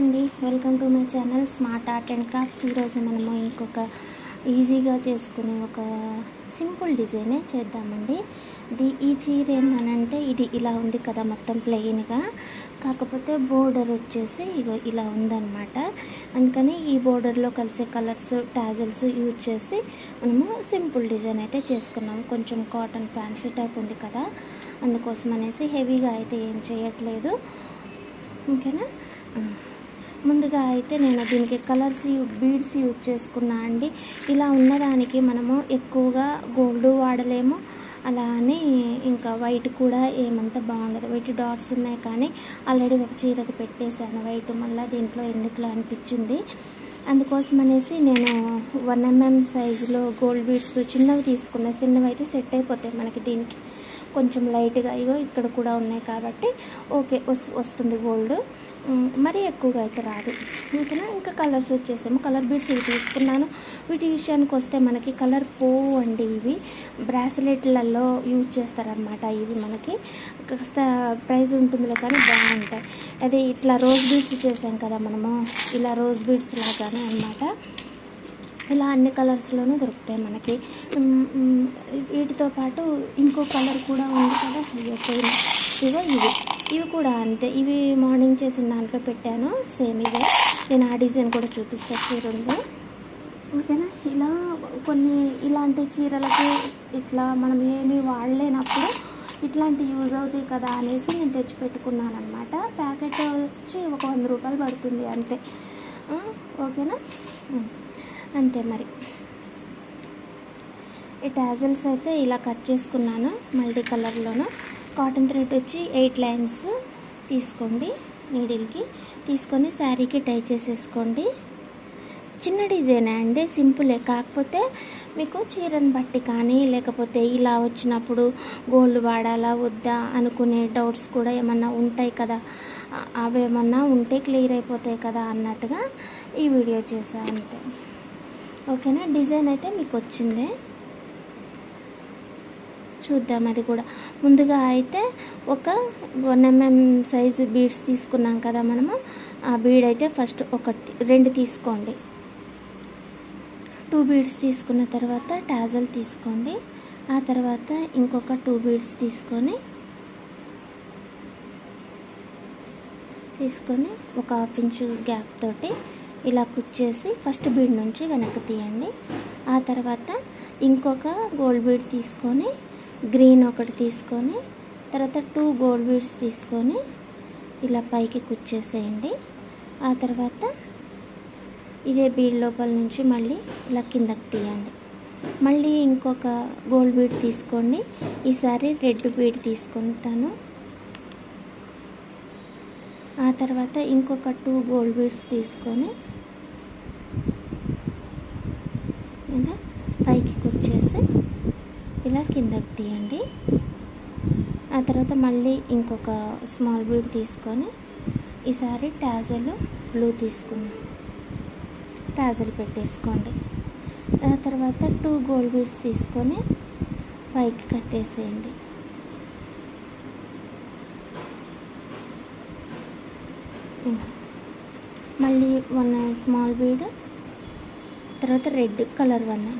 అండి, welcome to my channel smart art and crafts. ఈరోజు మనము ఇంకొక ఈజీగా చేసుకునే ఒక సింపుల్ డిజైనే చేద్దామండి. ఈ చీర ఏంటంటే ఇది ఇలా ఉంది కదా, మొత్తం ప్లెయిన్గా, కాకపోతే బోర్డర్ వచ్చేసి ఇగో ఇలా ఉందన్నమాట. అందుకని ఈ బోర్డర్లో కలిసే కలర్స్ టాజల్స్ యూజ్ చేసి మనము సింపుల్ డిజైన్ అయితే చేసుకున్నాము. కొంచెం కాటన్ ఫ్యాన్సీ టైప్ ఉంది కదా, అందుకోసం అనేసి హెవీగా అయితే ఏం చేయట్లేదు. ఓకేనా. ముందుగా అయితే నేను దీనికి కలర్స్ బీడ్స్ యూజ్ చేసుకున్నా అండి. ఇలా ఉన్నదానికి మనము ఎక్కువగా గోల్డ్ వాడలేము, అలా అని ఇంకా వైట్ కూడా ఏమంత బాగుండదు. వైట్ డాట్స్ ఉన్నాయి, కానీ ఆల్రెడీ ఒక చీరకు పెట్టేశాను వైట్, మళ్ళీ దీంట్లో ఎందుకులా అనిపించింది. అందుకోసం అనేసి నేను 1 mm సైజులో గోల్డ్ బీడ్స్ చిన్నవి తీసుకున్నా. చిన్నవి అయితే సెట్ అయిపోతాయి మనకి. దీనికి కొంచెం లైట్గా ఇగో ఇక్కడ కూడా ఉన్నాయి కాబట్టి ఓకే వస్తుంది గోల్డ్, మరీ ఎక్కువగా అయితే రాదు. ఓకేనా. ఇంకా కలర్స్ వచ్చేసాము. కలర్ బీడ్స్ ఇవి తీసుకున్నాను. వీటి విషయానికి వస్తే మనకి కలర్ పోవు అండి. ఇవి బ్రాస్లెట్లలో యూజ్ చేస్తారనమాట. ఇవి మనకి కాస్త ప్రైస్ ఉంటుందిలే కానీ బాగుంటాయి. అదే ఇట్లా రోజ్ బీడ్స్ చేసాం కదా మనము, ఇలా రోజ్ బీడ్స్ లాగానే అనమాట. ఇలా అన్ని కలర్స్లోనూ దొరుకుతాయి మనకి. వీటితో పాటు ఇంకో కలర్ కూడా ఉంది కదా, ఇవి కూడా అంతే. ఇవి మార్నింగ్ చేసిన దాంట్లో పెట్టాను, సేమ్ ఇవే. నేను ఆ డిజైన్ కూడా చూపిస్తా, చీర ఉంది. ఓకేనా. ఇలా కొన్ని ఇలాంటి చీరలకి ఇట్లా మనం ఏమీ వాడలేనప్పుడు ఇట్లాంటి యూజ్ అవుతాయి కదా అనేసి నేను తెచ్చి పెట్టుకున్నాను అనమాట. ప్యాకెట్ వచ్చి ఒక 100 రూపాయలు పడుతుంది అంతే. ఓకేనా. అంతే మరి. ఈ టాజల్స్ అయితే ఇలా కట్ చేసుకున్నాను మల్టీ కలర్లోను. కాటన్ థ్రెడ్ వచ్చి 8 లైన్స్ తీసుకోండి, నీడిల్కి తీసుకొని శారీకి టై చేసేసుకోండి. చిన్న డిజైనే అండి, సింపులే. కాకపోతే మీకు చీరను బట్టి కానీ లేకపోతే ఇలా వచ్చినప్పుడు గోల్డ్ వాడాలా వద్దా అనుకునే డౌట్స్ కూడా ఏమన్నా ఉంటాయి కదా, అవేమన్నా ఉంటే క్లియర్ అయిపోతాయి కదా అన్నట్టుగా ఈ వీడియో చేసా అంతే. ఓకేనా. డిజైన్ అయితే మీకు వచ్చిందే, చూద్దాం అది కూడా. ముందుగా అయితే ఒక 1 mm సైజు బీడ్స్ తీసుకున్నాం కదా మనము. ఆ బీడ్ అయితే ఫస్ట్ 2 తీసుకోండి. 2 బీడ్స్ తీసుకున్న తర్వాత టాజల్ తీసుకోండి. ఆ తర్వాత ఇంకొక 2 బీడ్స్ తీసుకొని ఒక 1/2 ఇంచు గ్యాప్ తోటి ఇలా కుచ్చేసి ఫస్ట్ బీడ్ నుంచి వెనక్కి తీయండి. ఆ తర్వాత ఇంకొక గోల్డ్ బీడ్ తీసుకొని గ్రీన్ ఒకటి తీసుకొని తర్వాత 2 గోల్డ్ బీడ్స్ తీసుకొని ఇలా పైకి కుచ్చేసేయండి. ఆ తర్వాత ఇదే బీడ్ లోపల నుంచి మళ్ళీ ఇలా కిందకి తీయండి. మళ్ళీ ఇంకొక గోల్డ్ బీడ్ తీసుకోండి. ఈసారి రెడ్ బీడ్ తీసుకుంటాను. ఆ తర్వాత ఇంకొక 2 గోల్డ్ బీడ్స్ తీసుకొని ఇలా పైకి కుచ్చేసి ఇలా కిందకి తీయండి. ఆ తర్వాత మళ్ళీ ఇంకొక స్మాల్ బీడ్ తీసుకొని ఈసారి టాజల్ బ్లూ తీసుకుని టాజల్ పెట్టేసుకోండి. ఆ తర్వాత 2 గోల్డ్ బీడ్స్ తీసుకొని పైకి కట్టేసేయండి. మళ్ళీ 1 స్మాల్ బీడ్, తర్వాత రెడ్ కలర్ 1.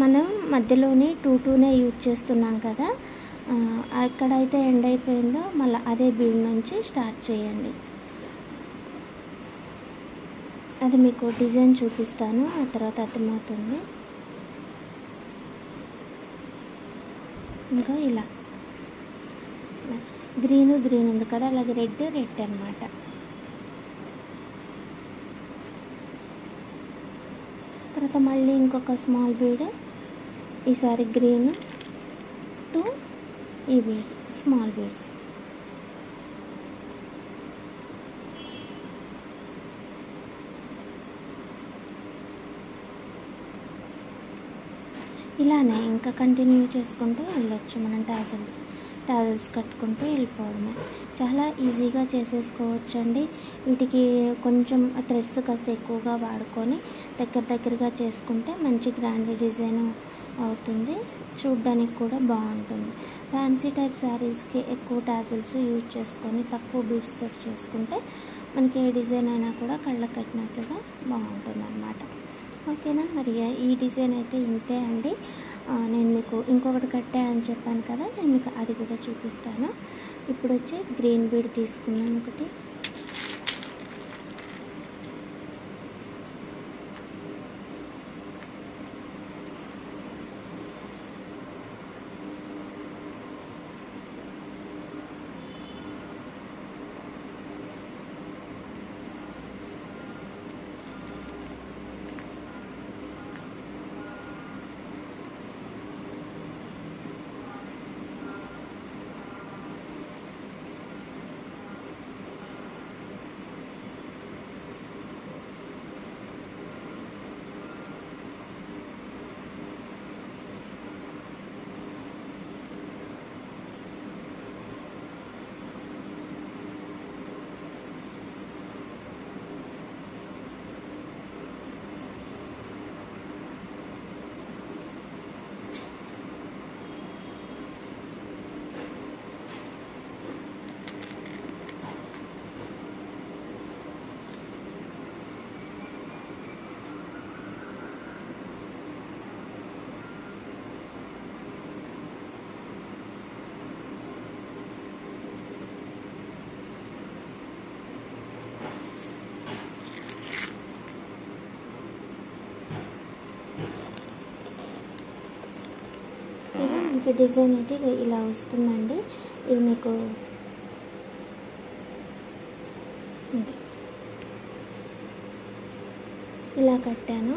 మనం మధ్యలోని 2 యూజ్ చేస్తున్నాం కదా, ఎక్కడైతే ఎండ్ అయిపోయిందో మళ్ళీ అదే బీడ్ నుంచి స్టార్ట్ చేయండి. అది మీకు డిజైన్ చూపిస్తాను, ఆ తర్వాత అర్థమవుతుంది. ఇంకా ఇలా గ్రీన్ ఉంది కదా, అలాగే రెడ్ అన్నమాట. తర్వాత మళ్ళీ ఇంకొక స్మాల్ బీడ్, ఈసారి గ్రీన్ 2 ఈ బీడ్ స్మాల్ బీడ్స్. ఇలానే ఇంకా కంటిన్యూ చేసుకుంటూ వెళ్ళొచ్చు మనం. టాజల్స్ కట్టుకుంటూ వెళ్ళిపోవడమే. చాలా ఈజీగా చేసేసుకోవచ్చండి. వీటికి కొంచెం థ్రెడ్స్ కాస్త ఎక్కువగా వాడుకొని దగ్గరగా చేసుకుంటే మంచి గ్రాండ్ డిజైన్ అవుతుంది, చూడడానికి కూడా బాగుంటుంది. ఫ్యాన్సీ టైప్ శారీస్కి ఎక్కువ టాజల్స్ యూజ్ చేసుకొని తక్కువ బీడ్స్ తోటి చేసుకుంటే మనకి ఏ డిజైన్ అయినా కూడా కళ్ళకు కట్టినట్లుగా బాగుంటుంది అన్నమాట. ఓకేనా, మరి ఈ డిజైన్ అయితే ఇంతే అండి. నేను మీకు ఇంకొకటి కట్టా అని చెప్పాను కదా, నేను మీకు అది కూడా చూపిస్తాను. ఇప్పుడు వచ్చి గ్రీన్ బీడ్ తీసుకున్నాను ఒకటి. మనకి డిజైన్ అయితే ఇలా వస్తుందండి. ఇది మీకు ఇలా కట్టాను.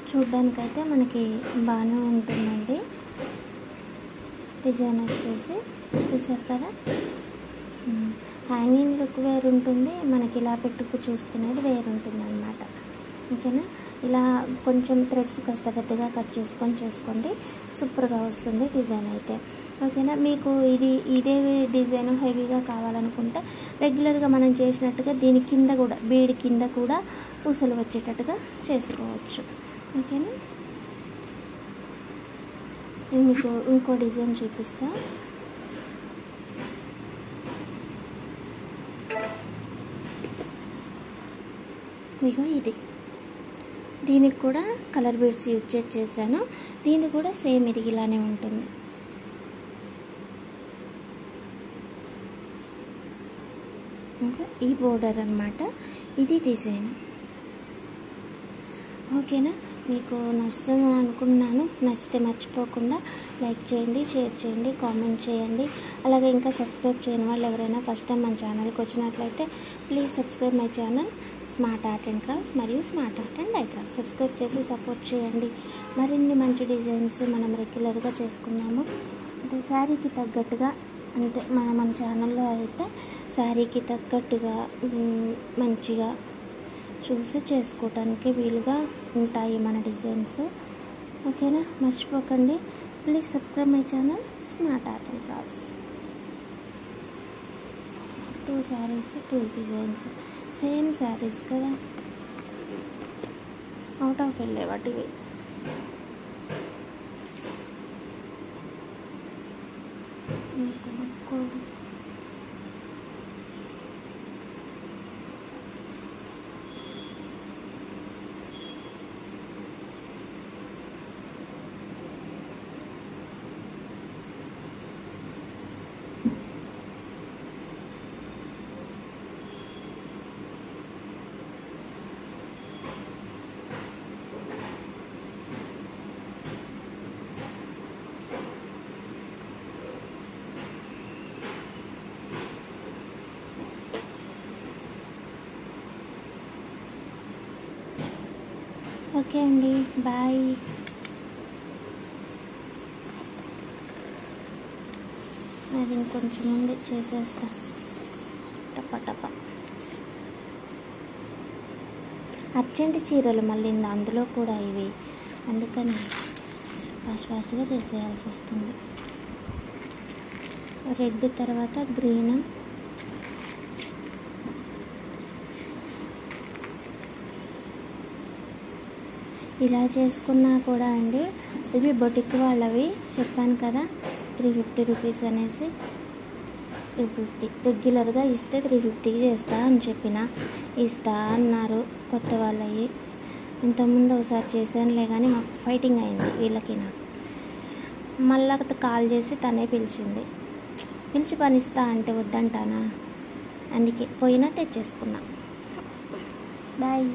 చూడ్డానికైతే మనకి బాగానే ఉంటుందండి. డిజైన్ వచ్చేసి చూసారు కదా, హ్యాంగింగ్ లుక్ వేరు ఉంటుంది, మనకి ఇలా పెట్టుకు చూసుకునేది వేరు ఉంటుంది అన్నమాట. ఓకేనా, ఇలా కొంచెం థ్రెడ్స్ కాస్త పెద్దగా కట్ చేసుకొని చేసుకోండి, సూపర్గా వస్తుంది డిజైన్ అయితే. ఓకేనా, మీకు ఇదే డిజైన్ హెవీగా కావాలనుకుంటే రెగ్యులర్గా మనం చేసినట్టుగా దీని కింద కూడా బీడ్ కింద కూడా పూసలు వచ్చేటట్టుగా చేసుకోవచ్చు. ఓకేనా, నేను మీకు ఇంకో డిజైన్ చూపిస్తా. ఇగో ఇది, దీనికి కూడా కలర్ బీడ్స్ యూజ్ చేశాను. దీనికి కూడా సేమ్ ఇది ఇలానే ఉంటుంది. ఇంకా ఈ బోర్డర్ అన్నమాట, ఇది డిజైన్. ఓకేనా, మీకు నచ్చుతుందని అనుకున్నాను. నచ్చితే మర్చిపోకుండా లైక్ చేయండి, షేర్ చేయండి, కామెంట్ చేయండి. అలాగే ఇంకా సబ్స్క్రైబ్ చేయని వాళ్ళు ఎవరైనా ఫస్ట్ టైం మన ఛానల్కి వచ్చినట్లయితే please subscribe my channel smart art and crafts మరియు smart art and dye crafts. Subscribe చేసి సపోర్ట్ చేయండి. మరిన్ని మంచి డిజైన్స్ మనం రెగ్యులర్గా చేసుకుందాము. అంటే శారీకి తగ్గట్టుగా, అంతే మన ఛానల్లో అయితే శారీకి తగ్గట్టుగా మంచిగా చూసి చేసుకోవటానికి వీలుగా ఉంటాయి మన డిజైన్స్. ఓకేనా, మర్చిపోకండి. Please subscribe my channel smart art and crafts. 2 sarees 2 designs, same saris కదా, అవుట్ ఆఫ్ వెళ్ళే వాటివి. ఓకే అండి, బాయ్. అది ఇంకొంచెం ముందు చేసేస్తా టప. అర్జెంట్ చీరలు మళ్ళీ అందులో కూడా ఇవి, అందుకని ఫాస్ట్గా చేసేయాల్సి వస్తుంది. రెడ్ తర్వాత గ్రీన్, ఇలా చేసుకున్నా కూడా అండి. ఇవి బొటిక్ వాళ్ళవి చెప్పాను కదా, 350 రూపీస్ అనేసి. 350. రెగ్యులర్గా ఇస్తే 350 చేస్తా అని చెప్పిన, ఇస్తా అన్నారు కొత్త వాళ్ళవి. ఇంతకుముందు ఒకసారి చేశానులే కానీ మాకు ఫైటింగ్ అయింది వీళ్ళకి నాకు. మళ్ళా కాల్ చేసి తనే పిలిచి పనిస్తా అంటే వద్దంటానా, అందుకే పోయినా తెచ్చేసుకున్నా. బాయ్.